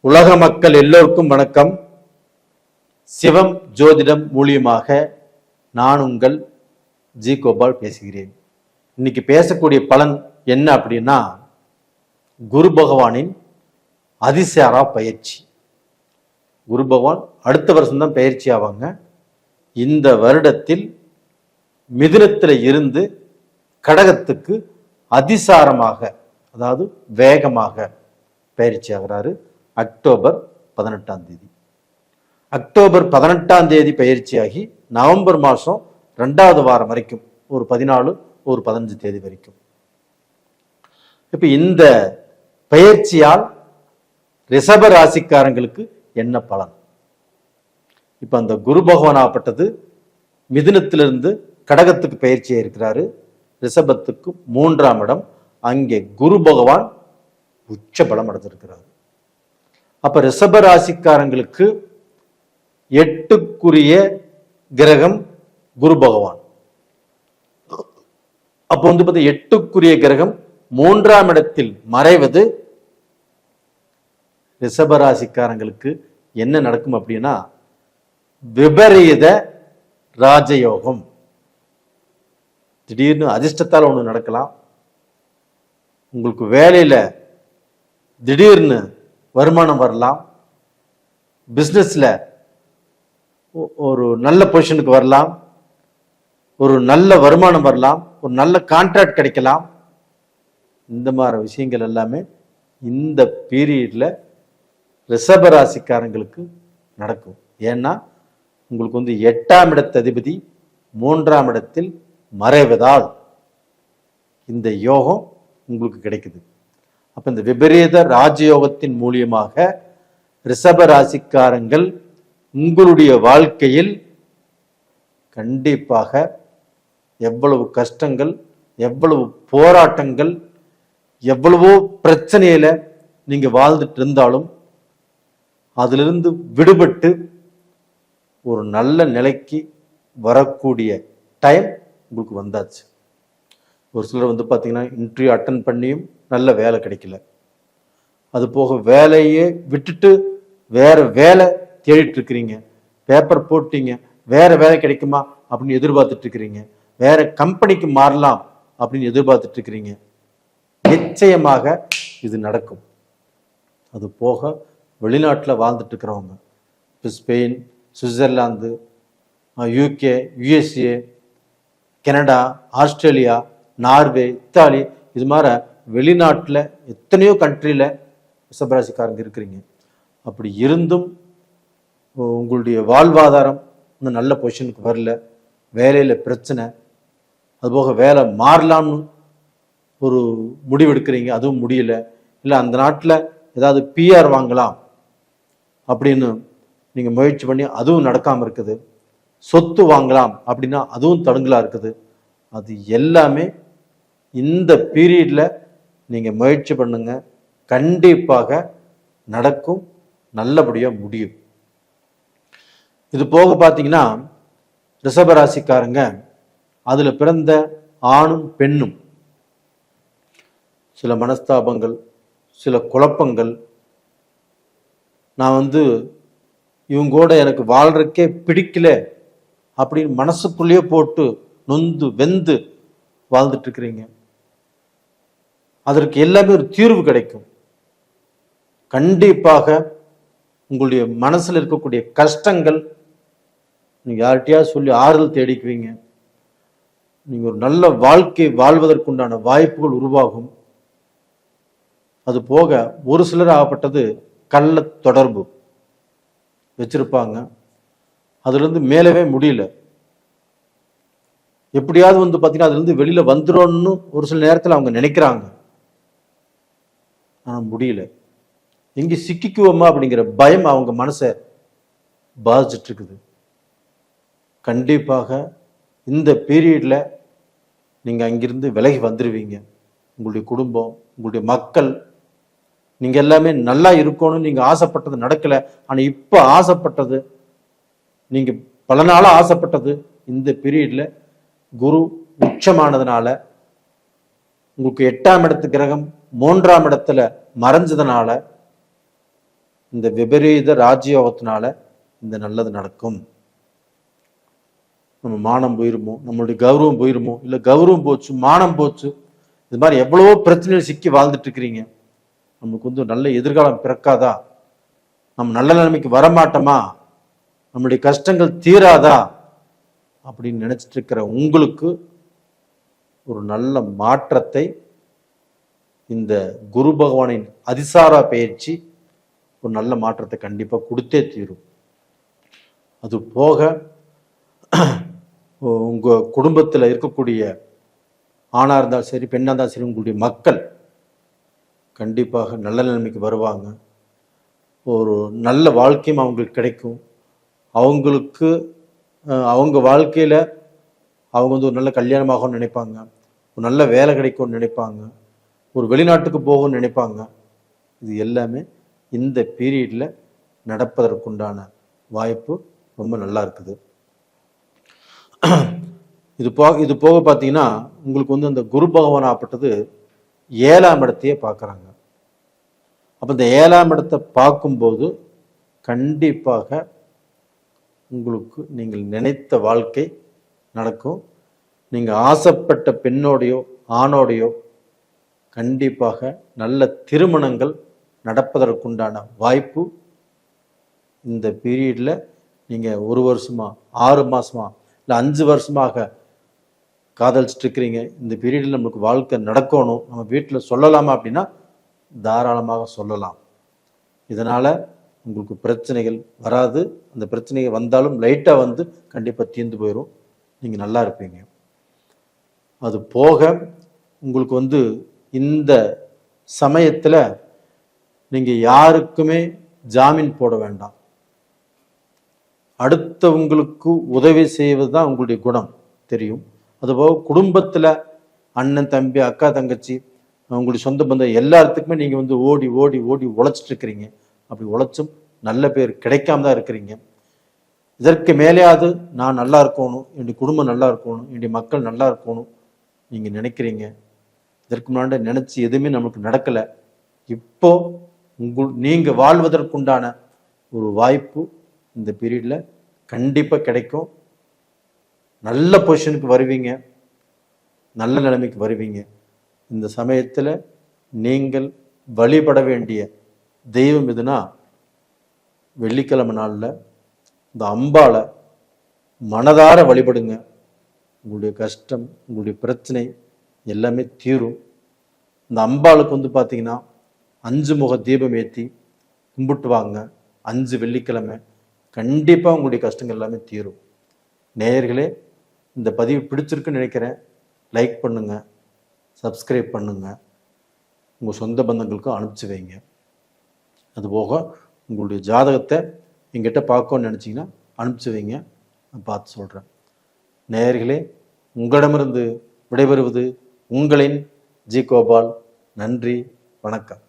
உலக மக்கள் எல்லோருக்கும் வணக்கம். சிவம் ஜோதிடம் மூலியமாக நான் உங்கள் ஜி கோபால் பேசுகிறேன். இன்னைக்கு பேசக்கூடிய பலன் என்ன அப்படின்னா, குரு பகவானின் அதிசார பயிற்சி. குரு பகவான் அடுத்த வருஷம்தான் பயிற்சி ஆவாங்க. இந்த வருடத்தில் மிதுனத்தில் இருந்து கடகத்துக்கு அதிசாரமாக, அதாவது வேகமாக பயிற்சி ஆகிறாரு. அக்டோபர் 18 அக்டோபர் 18 பயிற்சியாகி நவம்பர் மாதம் 2வது வாரம் வரைக்கும், ஒரு 14 ஒரு 15 தேதி வரைக்கும். இப்ப இந்த பயிற்சியால் ரிஷப ராசிக்காரங்களுக்கு என்ன பலன்? இப்ப அந்த குரு பகவான் ஆப்பட்டது மிதுனத்திலிருந்து கடகத்துக்கு பயிற்சியா இருக்கிறாரு. ரிஷபத்துக்கு 3ஆம் இடம். அங்கே குரு பகவான் உச்ச பலம் அடைஞ்சிருக்கிறார். அப்ப ரிஷப ராசிக்காரங்களுக்கு 8க்குரிய கிரகம் குரு பகவான். அப்போ 8க்குரிய கிரகம் 3ஆம் இடத்தில் மறைவது ரிஷப ராசிக்காரங்களுக்கு என்ன நடக்கும் அப்படின்னா, விபரீத ராஜயோகம். திடீர்னு அதிர்ஷ்டத்தால் ஒண்ணு நடக்கலாம். உங்களுக்கு வேலையில திடீர்னு வருமானம் வரலாம். பிசினஸ்ல ஒரு நல்ல பொசிஷனுக்கு வரலாம். ஒரு நல்ல வருமானம் வரலாம். ஒரு நல்ல கான்ட்ராக்ட் கிடைக்கலாம். இந்த மாதிரி விஷயங்கள் எல்லாமே இந்த பீரியட்ல ரிஷப ராசிக்காரங்களுக்கு நடக்கும். ஏன்னா உங்களுக்கு 8ஆம் இடத்து அதிபதி 3ஆம் இடத்தில் மறைவதால் இந்த யோகம் உங்களுக்கு கிடைக்குது. அப்ப இந்த விபரீத ராஜயோகத்தின் மூலியமாக ரிஷப ராசிக்காரங்கள் உங்களுடைய வாழ்க்கையில் கண்டிப்பாக எவ்வளவு கஷ்டங்கள், எவ்வளவு போராட்டங்கள், எவ்வளவோ பிரச்சனையில நீங்க வாழ்ந்துட்டு இருந்தாலும் அதிலிருந்து விடுபட்டு ஒரு நல்ல நிலைக்கு வரக்கூடிய டைம் உங்களுக்கு வந்தாச்சு. ஒரு சிலர் பார்த்தீங்கன்னா இன்டர்வியூ அட்டன் பண்ணியும் நல்ல வேலை கிடைக்கல. அது போக வேலையே விட்டுட்டு வேற வேலை தேடிட்டு இருக்கிறீங்க. பேப்பர் போட்டீங்க, வேற வேலை கிடைக்குமா அப்படின்னு எதிர்பார்த்துட்டு இருக்கிறீங்க. வேற கம்பெனிக்கு மாறலாம் அப்படின்னு எதிர்பார்த்துட்டு இருக்கிறீங்க. நிச்சயமாக இது நடக்கும். அது போக வெளிநாட்டில் வாழ்ந்துட்டு இருக்கிறவங்க, Spain, Switzerland, UK, USA, Canada, Australia, Norway, Italy, இது மாதிரி வெளிநாட்டில் எத்தனையோ கண்ட்ரியில் ரிஷபராசிக்காரங்க இருக்கிறீங்க. அப்படி இருந்தும் உங்களுடைய வாழ்வாதாரம் இன்னும் நல்ல பொசிஷனுக்கு வரல. வேலையில் பிரச்சனை. அதுபோக வேலை மாறலாம்னு ஒரு முடிவு எடுக்கிறீங்க, அதுவும் முடியல. இல்லை அந்த நாட்டில் ஏதாவது பிஆர் வாங்கலாம் அப்படின்னு நீங்கள் முயற்சி பண்ணி அதுவும் நடக்காமல் இருக்குது. சொத்து வாங்கலாம் அப்படின்னா அதுவும் தடுங்கலா இருக்குது. அது எல்லாமே இந்த பீரியட்ல நீங்க முயற்சி பண்ணுங்க, கண்டிப்பாக நடக்கும், நல்லபடியா முடியும். இது போக பார்த்தீங்கன்னா ரிஷபராசிக்காரங்க அதுல பிறந்த ஆணும் பெண்ணும் சில மனஸ்தாபங்கள், சில குழப்பங்கள், நான் இவங்கூட எனக்கு வாழ்றதுக்கே பிடிக்கல அப்படின்னு மனசுக்குள்ளேயே போட்டு நொந்து வெந்து வாழ்ந்துட்டு இருக்கிறீங்க. அதற்கு எல்லாமே ஒரு தீர்வு கிடைக்கும். கண்டிப்பாக உங்களுடைய மனசுல இருக்கக்கூடிய கஷ்டங்கள் நீங்க யார்கிட்டயா சொல்லி ஆறுதல் தேடிக்குவீங்க. நீங்க ஒரு நல்ல வாழ்க்கை வாழ்வதற்குண்டான வாய்ப்புகள் உருவாகும். அது போக ஒரு சிலர் ஆகப்பட்டது கள்ள தொடர்பு வச்சிருப்பாங்க. அதுல இருந்து மேலவே முடியல. எப்படியாவது பார்த்தீங்கன்னா அதுல இருந்து வெளியில வந்துடும்னு ஒரு சில நேரத்தில் அவங்க நினைக்கிறாங்க. ஆனா முடியல. எங்க சிக்கிக்குவோமா அப்படிங்கிற பயம் அவங்க மனசை பாதிச்சுட்டு இருக்குது. கண்டிப்பாக இந்த பீரியட்ல நீங்க அங்கிருந்து விலகி வந்துடுவீங்க. உங்களுடைய குடும்பம், உங்களுடைய மக்கள், நீங்க எல்லாமே நல்லா இருக்கணும்னு நீங்க ஆசைப்பட்டது நடக்கல. ஆனா இப்ப ஆசைப்பட்டது, நீங்க பல நாளா ஆசைப்பட்டது இந்த பீரியட்ல குரு உச்சமானதுனால, உங்களுக்கு 8ஆம் இடத்து கிரகம் 3ஆம் இடத்துல மறைஞ்சதுனால இந்த விபரீத ராஜயோகத்தினால இந்த நல்லது நடக்கும். நம்ம மானம் போயிருமோ, நம்மளுடைய கௌரவம் போயிருமோ, இல்லை கௌரவம் போச்சு, மானம் போச்சு, இது மாதிரி எவ்வளவோ பிரச்சனைகள் சிக்கி வாழ்ந்துட்டு இருக்கிறீங்க. நமக்கு வந்து நல்ல எதிர்காலம் பிறக்காதா, நம்ம நல்ல நிலைமைக்கு வரமாட்டோமா, நம்மளுடைய கஷ்டங்கள் தீராதா அப்படின்னு நினைச்சிட்டு இருக்கிற உங்களுக்கு ஒரு நல்ல மாற்றத்தை இந்த குரு பகவானின் அதிசார பயிற்சி ஒரு நல்ல மாற்றத்தை கண்டிப்பா கொடுத்தே தீரும். அது போக உங்க குடும்பத்தில் இருக்கக்கூடிய ஆணா இருந்தாலும் சரி, பெண்ணா இருந்தாலும் சரி, உங்களுடைய மக்கள் கண்டிப்பாக நல்ல நிலைமைக்கு வருவாங்க. ஒரு நல்ல வாழ்க்கையும் அவங்களுக்கு கிடைக்கும். அவங்களுக்கு அவங்க வாழ்க்கையில அவங்க வந்து ஒரு நல்ல கல்யாணமாகும்னு நினைப்பாங்க, ஒரு நல்ல வேலை கிடைக்கும்னு நினைப்பாங்க, ஒரு வெளிநாட்டுக்கு போகும்னு நினைப்பாங்க. இது எல்லாமே இந்த பீரியட்ல நடப்பதற்குண்டான வாய்ப்பு ரொம்ப நல்லா இருக்குது. இது போக பார்த்தீங்கன்னா உங்களுக்கு வந்து அந்த குரு பகவான் ஆப்பட்டது 7ஆம் இடத்தையே பார்க்குறாங்க. அப்போ இந்த 7ஆம் இடத்தை பார்க்கும்போது கண்டிப்பாக உங்களுக்கு நீங்கள் நினைத்த வாழ்க்கை நடக்கும். நீங்கள் ஆசைப்பட்ட பெண்ணோடையோ ஆணோடையோ கண்டிப்பாக நல்ல திருமணங்கள் நடப்பதற்குண்டான வாய்ப்பு இந்த பீரியடில் நீங்கள் 1 வருஷமா 6 மாசமா இல்லை 5 வருஷமாக காதலிச்சுட்டு இருக்கிறீங்க, இந்த பீரியடில் நம்மளுக்கு வாழ்க்கை நடக்கணும், நம்ம வீட்டில் சொல்லலாமா அப்படின்னா தாராளமாக சொல்லலாம். இதனால் உங்களுக்கு பிரச்சனைகள் வராது. அந்த பிரச்சனைகள் வந்தாலும் லைட்டாக வந்து கண்டிப்பாக தீர்ந்து போயிடும், நீங்கள் நல்லா இருப்பீங்க. அது போக உங்களுக்கு வந்து இந்த சமயத்தில் நீங்கள் யாருக்குமே ஜாமீன் போட வேண்டாம். அடுத்தவங்களுக்கு உதவி செய்வது தான் உங்களுடைய குணம் தெரியும். அதுபோக குடும்பத்தில் அண்ணன் தம்பி அக்கா தங்கச்சி உங்களுடைய சொந்த பந்தம் எல்லாத்துக்குமே நீங்கள் வந்து ஓடி ஓடி ஓடி உழைச்சிட்டு இருக்கிறீங்க. அப்படி உழைச்சும் நல்ல பேர் கிடைக்காம தான் இருக்கிறீங்க. இதற்கு மேலேயாவது நான் நல்லா இருக்கணும், என்னுடைய குடும்பம் நல்லா இருக்கணும், என்னுடைய மக்கள் நல்லா இருக்கணும் நீங்கள் நினைக்கிறீங்க. இதற்கு முன்னாடி நினச்சி எதுவுமே நமக்கு நடக்கலை. இப்போ நீங்கள் வாழ்வதற்குண்டான ஒரு வாய்ப்பு இந்த பீரியடில் கண்டிப்பாக கிடைக்கும். நல்ல பொசிஷனுக்கு வருவீங்க, நல்ல நிலைமைக்கு வருவீங்க. இந்த சமயத்தில் நீங்கள் வழிபட வேண்டிய தெய்வம் எதுனா வெள்ளிக்கிழமை நாளில் இந்த அம்பாளை மனதார வழிபடுங்க. உங்களுடைய கஷ்டம், உங்களுடைய பிரச்சனை எல்லாமே தீரும். இந்த அம்பாளுக்கு வந்து பார்த்தீங்கன்னா 5 முக தீபம் ஏற்றி கும்பிட்டு வாங்க. 5 வெள்ளிக்கிழமை கண்டிப்பாக உங்களுடைய கஷ்டங்கள் எல்லாமே தீரும். நேயர்களே, இந்த பதிவு பிடிச்சிருக்குன்னு நினைக்கிறேன். லைக் பண்ணுங்க, சப்ஸ்கிரைப் பண்ணுங்க, உங்கள் சொந்த பந்தங்களுக்கும் அனுப்பிச்சி வைங்க. அதுபோக உங்களுடைய ஜாதகத்தை எங்கிட்ட பார்க்கணும்னு நினச்சிங்கன்னா அனுப்பிச்சி வைங்க, நான் பார்த்து சொல்கிறேன். நேயர்களே, உங்களிடமிருந்து விடைபெறுவது உங்களின் ஜி கோபால். நன்றி, வணக்கம்.